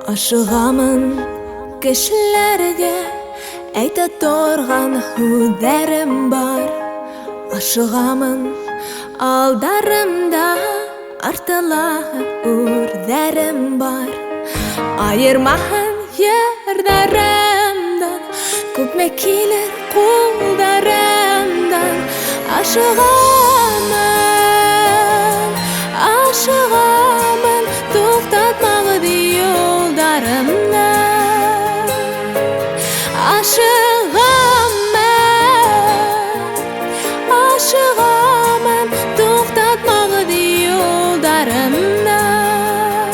Ашыгамын кешеләргә, әйтә торган һүзләрем бар. Ашыгамын алдарымда, артылағы үрҙәрем бар. Айырмаһын ярҙарымдан, күпме килер ҡулдарымдан. Ашыгамын, туҡтатмағыҙ юлдарымдан. Ашыгамын, туҡтатмағыҙ юлдарымдан.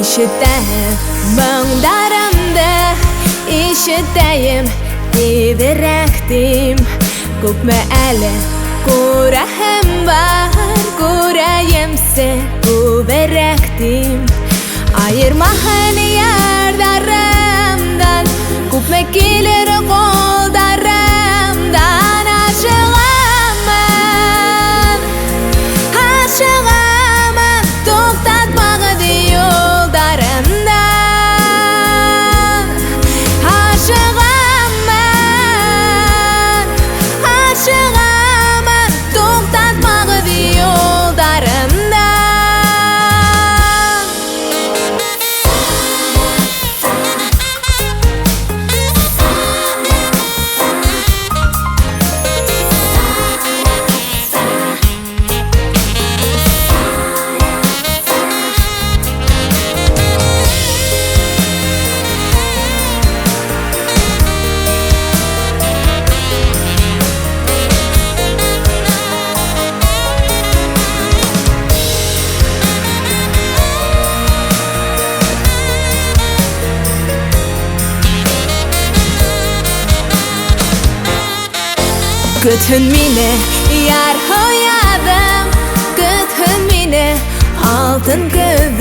Ишетәм моңдарымды, ишетәйем тиҙерәк тим. Күпме әле күрәһем бар, күрәйемсе күберәк тим. Айырмаһын ярҙарымдан, күпме килер ҡулдарымдан. Ашыгамын, туҡтатмағыҙ юлдарымдан. Ашыгамын, туҡтатмағыҙ юлдарымдан. Көтһөн мине, яр һояҙым, көтһөн мине, алтын көҙ